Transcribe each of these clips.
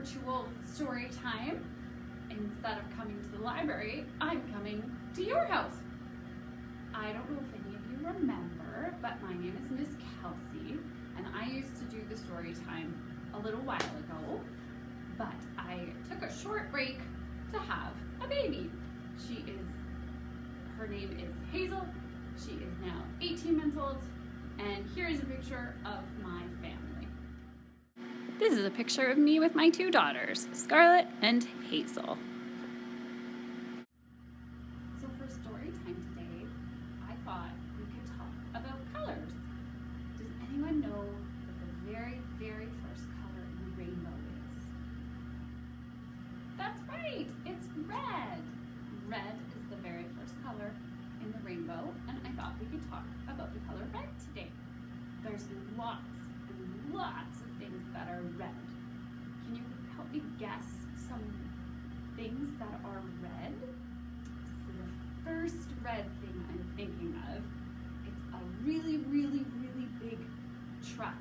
virtual story time. Instead of coming to the library, I'm coming to your house. I don't know if any of you remember, but my name is Miss Kelsey, and I used to do the story time a little while ago, but I took a short break to have a baby. Her name is Hazel. She is now 18 months old, and here is a picture of my family. This is a picture of me with my two daughters, Scarlett and Hazel. So for story time today, I thought we could talk about colors. Does anyone know what the very, very first color in the rainbow is? That's right, it's red. Red is the very first color in the rainbow, and I thought we could talk about the color red today. There's lots and lots of things that are red. Can you help me guess some things that are red? So the first red thing I'm thinking of, it's a really, really, really big truck,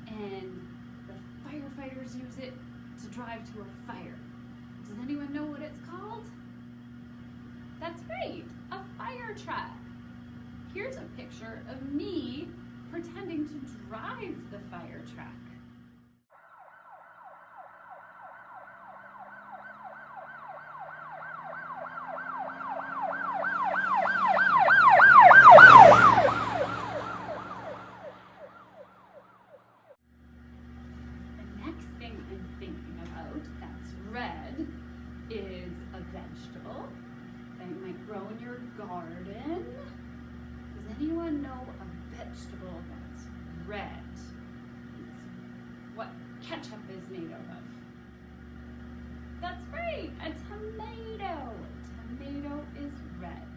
and the firefighters use it to drive to a fire. Does anyone know what it's called? That's right, a fire truck. Here's a picture of me pretending to drive the fire truck. The next thing I'm thinking about that's red is a vegetable that you might grow in your garden. Does anyone know a vegetable that's red? It's what ketchup is made out of. That's right, a tomato. A tomato is red.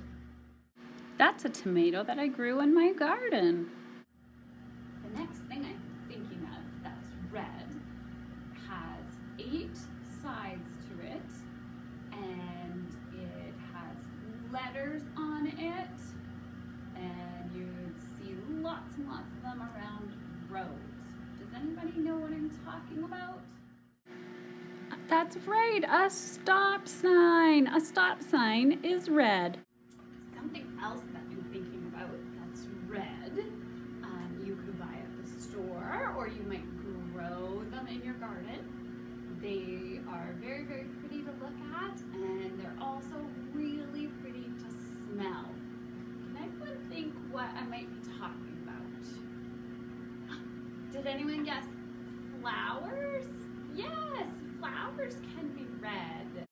That's a tomato that I grew in my garden. The next thing I'm thinking of that's red has 8 sides to it, and it has letters on it, and you'd see lots and lots of them around roads. Does anybody know what I'm talking about? That's right, a stop sign. A stop sign is red. Something else that I'm thinking about that's red, you could buy at the store, or you might grow them in your garden. They are very, very pretty to look at, and they're also really pretty to smell. Can anyone think what I might be talking about? Did anyone guess flowers? Yes, flowers can be red.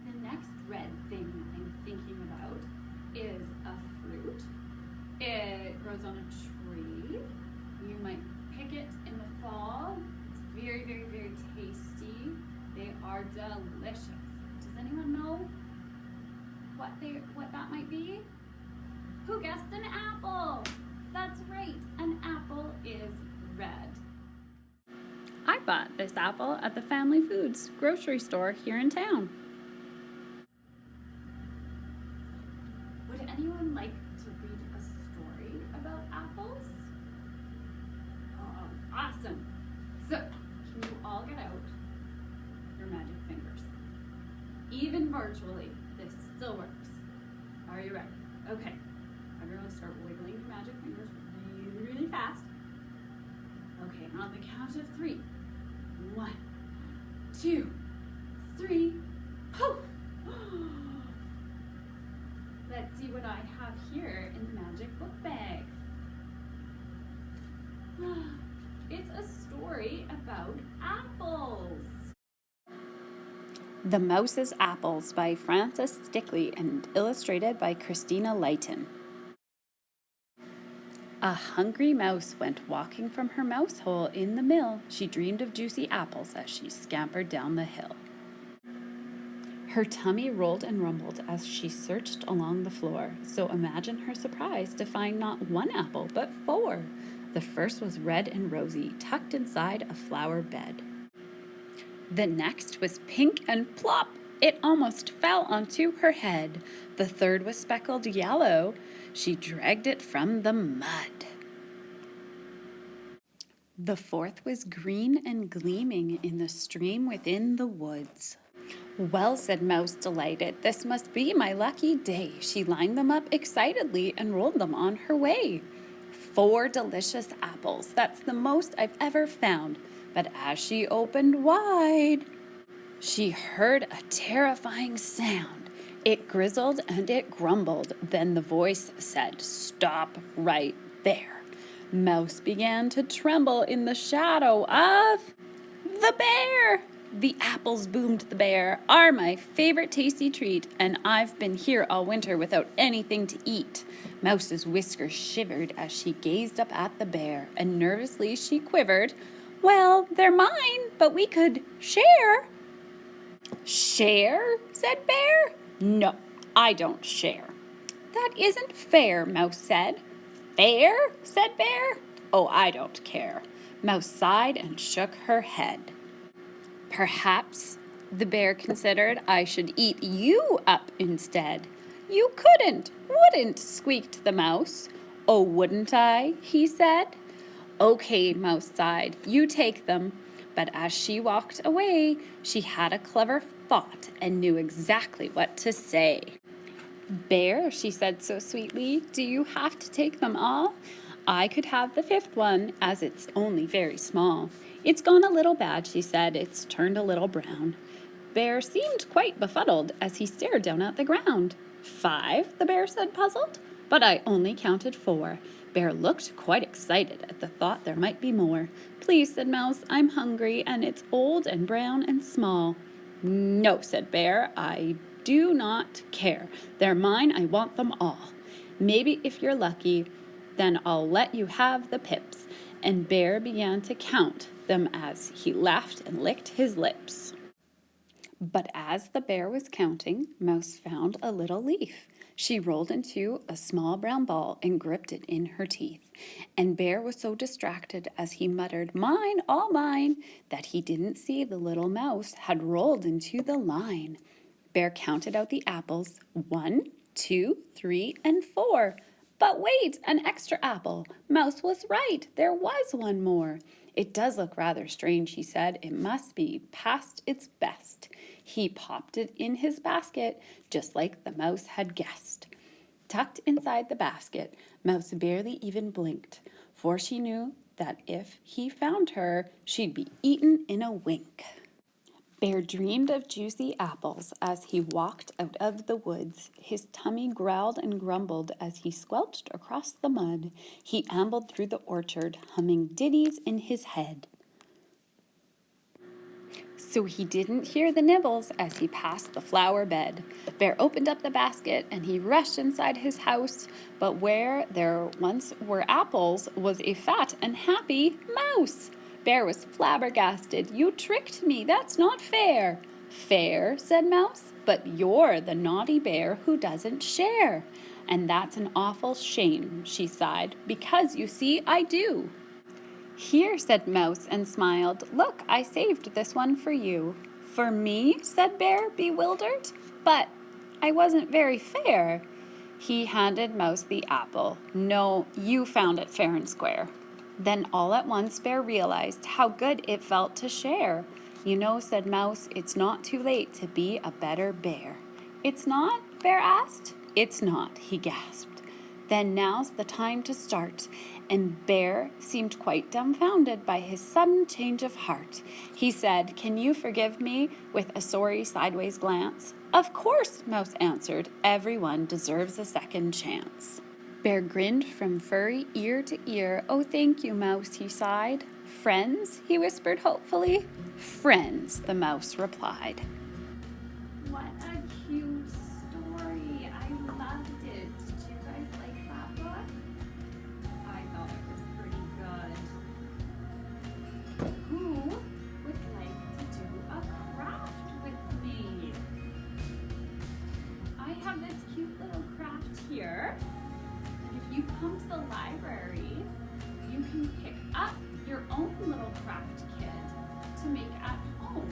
The next red thing I'm thinking about is a fruit. It grows on a tree. You might pick it in the fall. It's very, very, very tasty. They are delicious. Does anyone know what that might be? Who guessed an apple? That's right, an apple is red. I bought this apple at the Family Foods grocery store here in town. Would anyone like to read a story about apples? Oh, awesome. So, can you all get out your magic fingers? Even virtually, this still works. Are you ready? Okay. Everyone start wiggling your magic fingers really, really fast. Okay, on the count of 3. 1, 2, 3, poof! Let's see what I have here in the magic book bag. It's a story about apples. The Mouse's Apples by Frances Stickley and illustrated by Christina Leighton. A hungry mouse went walking from her mouse hole in the mill. She dreamed of juicy apples as she scampered down the hill. Her tummy rolled and rumbled as she searched along the floor. So imagine her surprise to find not 1 apple, but 4. The first was red and rosy, tucked inside a flower bed. The next was pink and plop! It almost fell onto her head. The third was speckled yellow. She dragged it from the mud. The fourth was green and gleaming in the stream within the woods. Well, said Mouse, delighted, this must be my lucky day. She lined them up excitedly and rolled them on her way. 4 delicious apples, that's the most I've ever found. But as she opened wide, she heard a terrifying sound. It grizzled and it grumbled. Then the voice said, "Stop right there." Mouse began to tremble in the shadow of the bear. "The apples," boomed the bear, "are my favorite tasty treat, and I've been here all winter without anything to eat." Mouse's whiskers shivered as she gazed up at the bear, and nervously she quivered. "Well, they're mine, but we could share." "Share?" said Bear. "No, I don't share." "That isn't fair," Mouse said. "Fair?" said Bear. "Oh, I don't care." Mouse sighed and shook her head. "Perhaps," the bear considered, "I should eat you up instead." "You couldn't, wouldn't," squeaked the mouse. "Oh, wouldn't I?" he said. "Okay," Mouse sighed, "you take them." But as she walked away, she had a clever thought and knew exactly what to say. "Bear," she said so sweetly, "do you have to take them all? I could have the 5th one, as it's only very small." "It's gone a little bad," she said, "it's turned a little brown." Bear seemed quite befuddled as he stared down at the ground. "5?" the bear said, puzzled. "But I only counted 4. Bear looked quite excited at the thought there might be more. "Please," said Mouse, "I'm hungry, and it's old and brown and small." "No," said Bear, "I do not care. They're mine, I want them all. Maybe if you're lucky, then I'll let you have the pips." And Bear began to count them as he laughed and licked his lips. But as the bear was counting, Mouse found a little leaf. She rolled into a small brown ball and gripped it in her teeth. And Bear was so distracted as he muttered, "Mine, all mine," that he didn't see the little mouse had rolled into the line. Bear counted out the apples, 1, 2, 3, and 4. But wait, an extra apple. Mouse was right, there was one more. "It does look rather strange," he said. "It must be past its best." He popped it in his basket, just like the mouse had guessed. Tucked inside the basket, Mouse barely even blinked, for she knew that if he found her, she'd be eaten in a wink. Bear dreamed of juicy apples as he walked out of the woods. His tummy growled and grumbled as he squelched across the mud. He ambled through the orchard, humming ditties in his head. So he didn't hear the nibbles as he passed the flower bed. Bear opened up the basket and he rushed inside his house, but where there once were apples was a fat and happy mouse. Bear was flabbergasted. "You tricked me, that's not fair." "Fair?" said Mouse, "but you're the naughty bear who doesn't share." "And that's an awful shame," she sighed, "because you see I do." "Here," said Mouse and smiled. "Look, I saved this one for you." "For me?" said Bear, bewildered. "But I wasn't very fair." He handed Mouse the apple. "No, you found it fair and square." Then all at once Bear realized how good it felt to share. "You know," said Mouse, "it's not too late to be a better bear." "It's not?" Bear asked. "It's not," he gasped. "Then now's the time to start." And Bear seemed quite dumbfounded by his sudden change of heart. He said, "Can you forgive me?" with a sorry sideways glance. "Of course," Mouse answered. "Everyone deserves a second chance." Bear grinned from furry ear to ear. "Oh, thank you, Mouse," he sighed. "Friends?" he whispered hopefully. "Friends," the mouse replied. What a cute story. I loved it. Did you guys like that book? I thought it was pretty good. Who would like to do a craft with me? I have this cute little craft here. And if you come to the library, you can pick up your own little craft kit to make at home.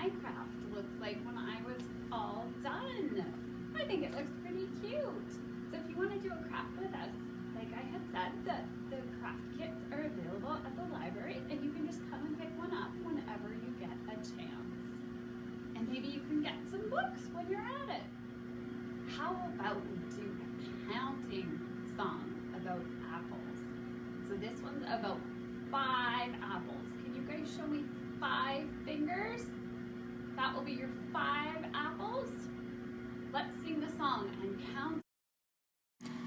my craft looks like when I was all done. I think it looks pretty cute. So if you want to do a craft with us, like I had said, the craft kits are available at the library, and you can just come and pick one up whenever you get a chance. And maybe you can get some books when you're at it. How about we do a counting song about apples? So this one's about 5 apples. Can you guys show me 5 fingers? That will be your 5 apples. Let's sing the song and count.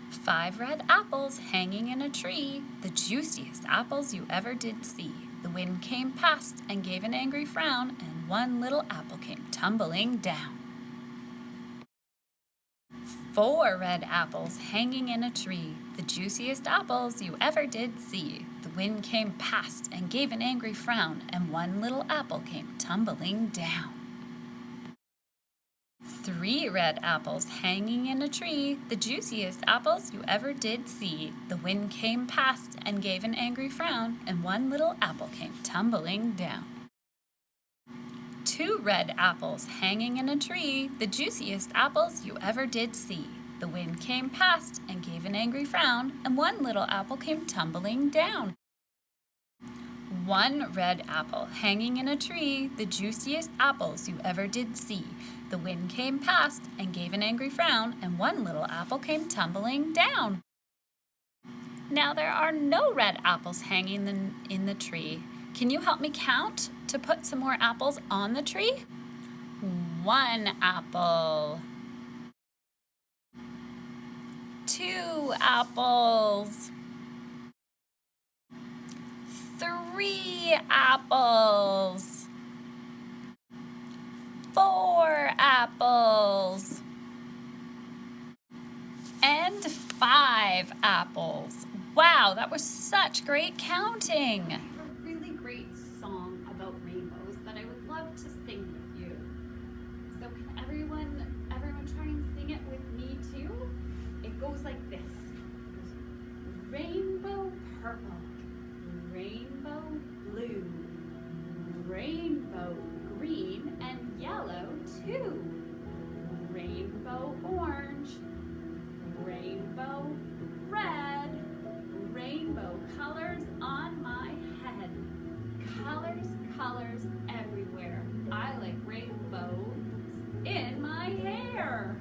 5 red apples hanging in a tree, the juiciest apples you ever did see. The wind came past and gave an angry frown, and one little apple came tumbling down. 4 red apples hanging in a tree, the juiciest apples you ever did see. The wind came past and gave an angry frown, and one little apple came tumbling down. 3 red apples hanging in a tree, the juiciest apples you ever did see. The wind came past and gave an angry frown, and one little apple came tumbling down. 2 red apples hanging in a tree, the juiciest apples you ever did see. The wind came past and gave an angry frown, and one little apple came tumbling down. 1 red apple hanging in a tree, the juiciest apples you ever did see. The wind came past and gave an angry frown, and one little apple came tumbling down. Now there are no red apples hanging in the tree. Can you help me count to put some more apples on the tree? 1 apple. 2 apples. 3 apples. 4 apples. And 5 apples. Wow, that was such great counting. I have a really great song about rainbows that I would love to sing with you. So can everyone try and sing it with me too? It goes like this. It goes, rainbow purple, rainbow blue, rainbow green and yellow too, rainbow orange, rainbow red, rainbow colors on my head, colors, colors everywhere. I like rainbows in my hair.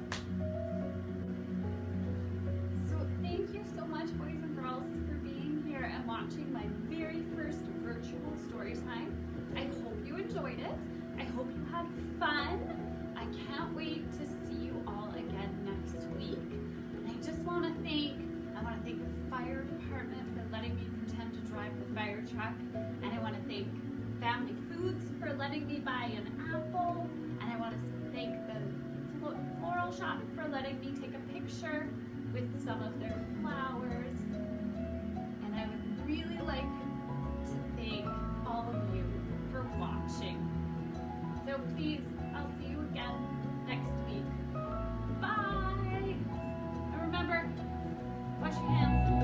So thank you so much, boys and girls, for being here and watching my very first virtual story time. I hope you enjoyed it. I hope you had fun. I can't wait to see you all again next week. And I just want to thank the fire department for letting me pretend to drive the fire truck. And I want to thank Family Foods for letting me buy an apple. And I want to thank the floral shop for letting me take a picture with some of their flowers. And I would really like to thank all of you for watching. So please, I'll see you again next week. Bye! And remember, wash your hands.